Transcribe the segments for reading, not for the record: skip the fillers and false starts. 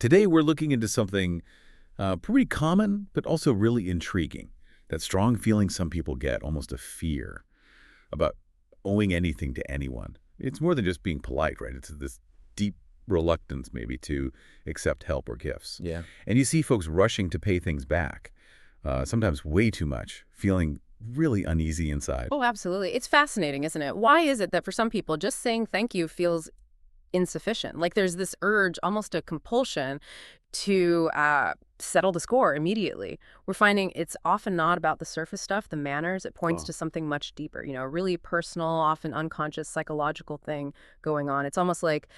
Today, we're looking into something pretty common, but also really intriguing. That strong feeling some people get, almost a fear, about owing anything to anyone. It's more than just being polite, right? It's this deep reluctance, maybe, to accept help or gifts. Yeah. And you see folks rushing to pay things back, sometimes way too much, feeling really uneasy inside. Oh, absolutely. It's fascinating, isn't it? Why is it that for some people, just saying thank you feels insufficient? Like there's this urge, almost a compulsion, to settle the score immediately. We're finding it's often not about the surface stuff, the manners. It points Wow. to something much deeper, a really personal, often unconscious psychological thing going on. It's almost like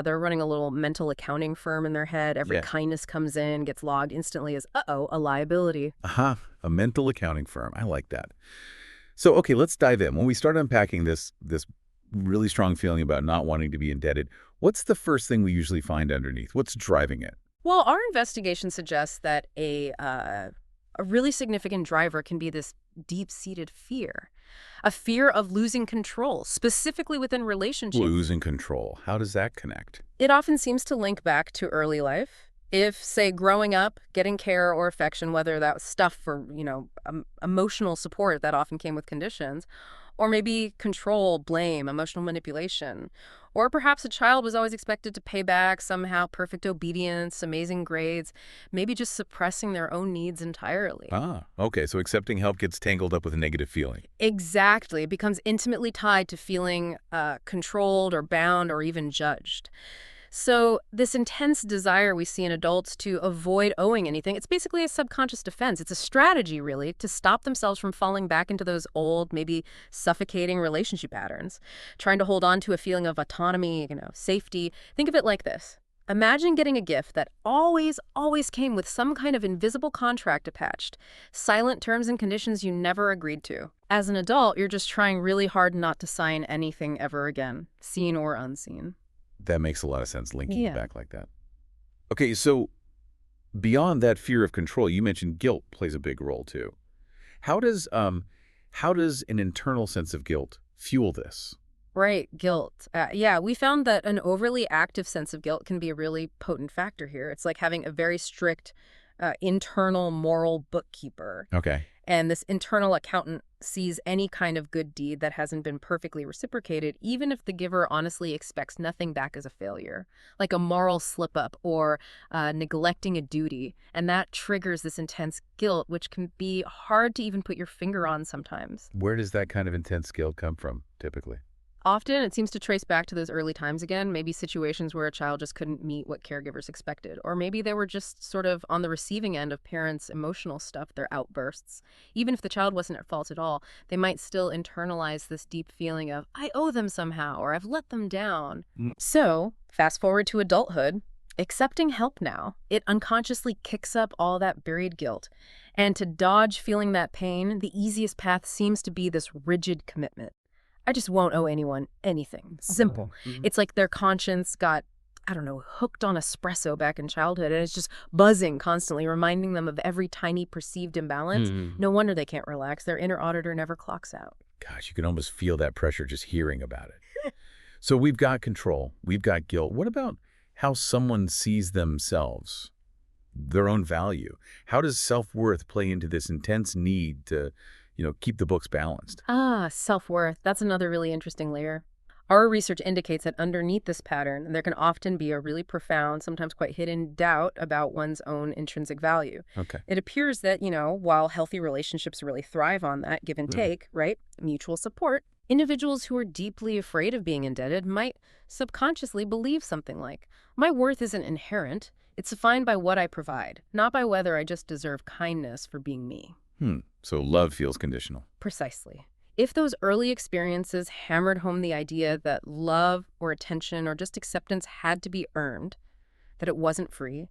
they're running a little mental accounting firm in their head. Every Yeah. kindness comes in, gets logged instantly as, uh-oh, a liability. Aha, a mental accounting firm. I like that. So, okay, let's dive in. When we start unpacking this really strong feeling about not wanting to be indebted, what's the first thing we usually find underneath? What's driving it? Well, our investigation suggests that a really significant driver can be this deep-seated fear, a fear of losing control, specifically within relationships. Losing control. How does that connect? It often seems to link back to early life. If, say, growing up, getting care or affection, whether that was stuff for, emotional support that often came with conditions, or maybe control, blame, emotional manipulation. Or perhaps a child was always expected to pay back somehow, perfect obedience, amazing grades, maybe just suppressing their own needs entirely. Ah, okay, so accepting help gets tangled up with a negative feeling. Exactly. It becomes intimately tied to feeling controlled or bound or even judged. So this intense desire we see in adults to avoid owing anything, it's basically a subconscious defense. It's a strategy, really, to stop themselves from falling back into those old, maybe suffocating relationship patterns, trying to hold on to a feeling of autonomy, safety. Think of it like this. Imagine getting a gift that always came with some kind of invisible contract attached, silent terms and conditions you never agreed to. As an adult, you're just trying really hard not to sign anything ever again, seen or unseen. That makes a lot of sense, linking it Yeah. back like that. Okay, so beyond that fear of control, you mentioned guilt plays a big role too. How does an internal sense of guilt fuel this? Right, guilt. Yeah, we found that an overly active sense of guilt can be a really potent factor here. It's like having a very strict internal moral bookkeeper. Okay. And this internal accountant sees any kind of good deed that hasn't been perfectly reciprocated, even if the giver honestly expects nothing back as a failure, like a moral slip-up or neglecting a duty. And that triggers this intense guilt, which can be hard to even put your finger on sometimes. Where does that kind of intense guilt come from, typically? Often, it seems to trace back to those early times again, maybe situations where a child just couldn't meet what caregivers expected, or maybe they were just sort of on the receiving end of parents' emotional stuff, their outbursts. Even if the child wasn't at fault at all, they might still internalize this deep feeling of, I owe them somehow, or I've let them down. Mm. So, fast forward to adulthood, accepting help now, it unconsciously kicks up all that buried guilt. And to dodge feeling that pain, the easiest path seems to be this rigid commitment. I just won't owe anyone anything. Simple. Mhm. It's like their conscience got, I don't know, hooked on espresso back in childhood, and it's just buzzing constantly, reminding them of every tiny perceived imbalance. No wonder they can't relax. Their inner auditor never clocks out. Gosh, you can almost feel that pressure just hearing about it. So we've got control, we've got guilt. What about how someone sees themselves, their own value? How does self-worth play into this intense need to, keep the books balanced? Self-worth. That's another really interesting layer. Our research indicates that underneath this pattern, there can often be a really profound, sometimes quite hidden doubt about one's own intrinsic value. Okay. It appears that, while healthy relationships really thrive on that give and take, right, mutual support, individuals who are deeply afraid of being indebted might subconsciously believe something like, my worth isn't inherent. It's defined by what I provide, not by whether I just deserve kindness for being me. So love feels conditional. Precisely. If those early experiences hammered home the idea that love or attention or just acceptance had to be earned, that it wasn't free,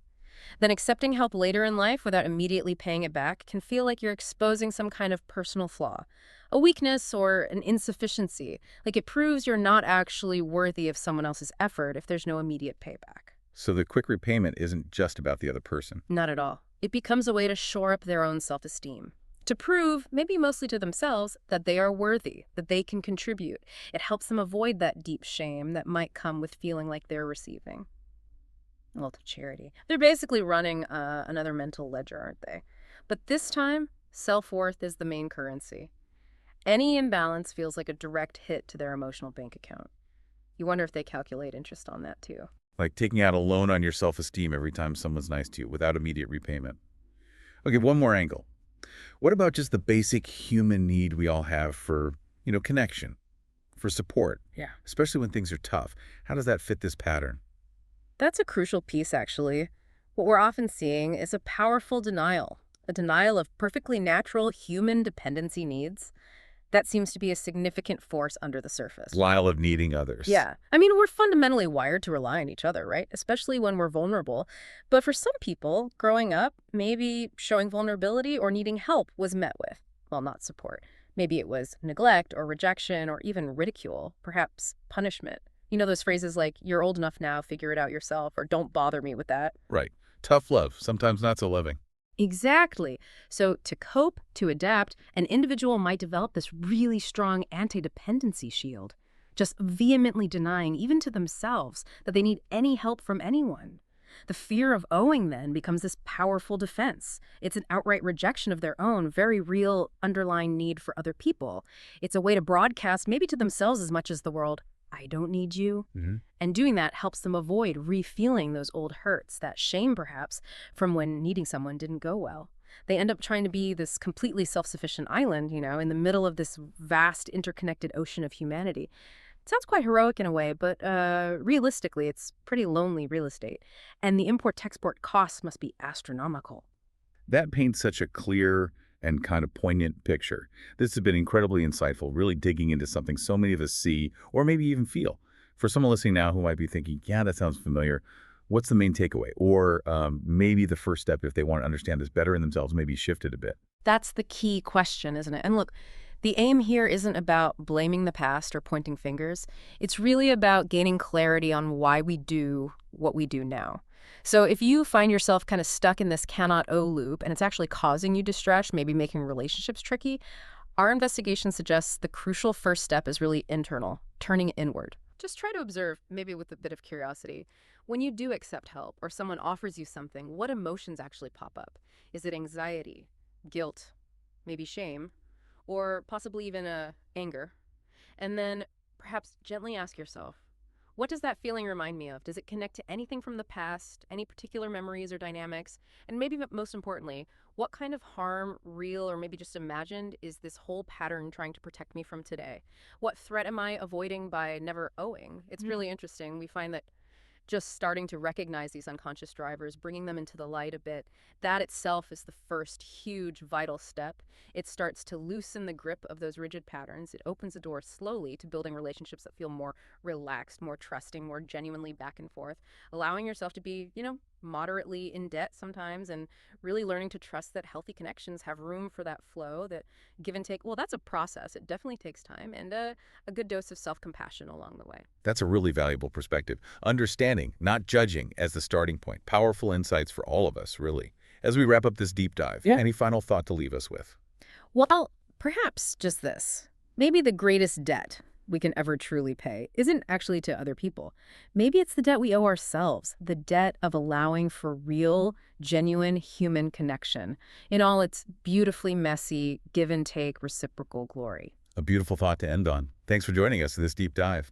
then accepting help later in life without immediately paying it back can feel like you're exposing some kind of personal flaw, a weakness or an insufficiency, like it proves you're not actually worthy of someone else's effort if there's no immediate payback. So the quick repayment isn't just about the other person. Not at all. It becomes a way to shore up their own self-esteem, to prove, maybe mostly to themselves, that they are worthy, that they can contribute. It helps them avoid that deep shame that might come with feeling like they're receiving. Well, to charity. They're basically running another mental ledger, aren't they? But this time, self-worth is the main currency. Any imbalance feels like a direct hit to their emotional bank account. You wonder if they calculate interest on that too. Like taking out a loan on your self-esteem every time someone's nice to you without immediate repayment. Okay, one more angle. What about just the basic human need we all have for, connection, for support, Yeah. especially when things are tough? How does that fit this pattern? That's a crucial piece, actually. What we're often seeing is a powerful denial, a denial of perfectly natural human dependency needs. That seems to be a significant force under the surface. Lyle of needing others. Yeah. I mean, we're fundamentally wired to rely on each other, right? Especially when we're vulnerable. But for some people, growing up, maybe showing vulnerability or needing help was met with, well, not support. Maybe it was neglect or rejection or even ridicule, perhaps punishment. You know those phrases like, you're old enough now, figure it out yourself, or don't bother me with that? Right. Tough love, sometimes not so loving. Exactly. So to cope, to adapt, an individual might develop this really strong anti-dependency shield, just vehemently denying, even to themselves, that they need any help from anyone. The fear of owing then becomes this powerful defense. It's an outright rejection of their own, very real underlying need for other people. It's a way to broadcast, maybe to themselves as much as the world, I don't need you. And doing that helps them avoid re-feeling those old hurts, that shame perhaps, from when needing someone didn't go well. They end up trying to be this completely self-sufficient island, in the middle of this vast interconnected ocean of humanity. It sounds quite heroic in a way, but realistically, it's pretty lonely real estate. And the import-export costs must be astronomical. That paints such a clear and kind of poignant picture. This has been incredibly insightful, really digging into something so many of us see or maybe even feel. For someone listening now who might be thinking, yeah, that sounds familiar, what's the main takeaway? Or maybe the first step, if they want to understand this better in themselves, maybe shift it a bit. That's the key question, isn't it? And look, the aim here isn't about blaming the past or pointing fingers. It's really about gaining clarity on why we do what we do now. So if you find yourself kind of stuck in this cannot owe loop and it's actually causing you distress, maybe making relationships tricky, our investigation suggests the crucial first step is really internal, turning inward. Just try to observe, maybe with a bit of curiosity, when you do accept help or someone offers you something, what emotions actually pop up? Is it anxiety, guilt, maybe shame, or possibly even anger? And then perhaps gently ask yourself, what does that feeling remind me of? Does it connect to anything from the past, any particular memories or dynamics? And maybe most importantly, what kind of harm, real or maybe just imagined, is this whole pattern trying to protect me from today? What threat am I avoiding by never owing? It's really interesting. We find that just starting to recognize these unconscious drivers, bringing them into the light a bit, that itself is the first huge vital step. It starts to loosen the grip of those rigid patterns. It opens the door slowly to building relationships that feel more relaxed, more trusting, more genuinely back and forth, allowing yourself to be, moderately in debt sometimes, and really learning to trust that healthy connections have room for that flow, that give and take. Well, that's a process. It definitely takes time, and a good dose of self-compassion along the way. That's a really valuable perspective. Understanding, not judging, as the starting point. Powerful insights for all of us, really. As we wrap up this deep dive, any final thought to leave us with? Well, perhaps just this. Maybe the greatest debt we can ever truly pay isn't actually to other people. Maybe it's the debt we owe ourselves, the debt of allowing for real, genuine human connection in all its beautifully messy, give and take, reciprocal glory. A beautiful thought to end on. Thanks for joining us for this deep dive.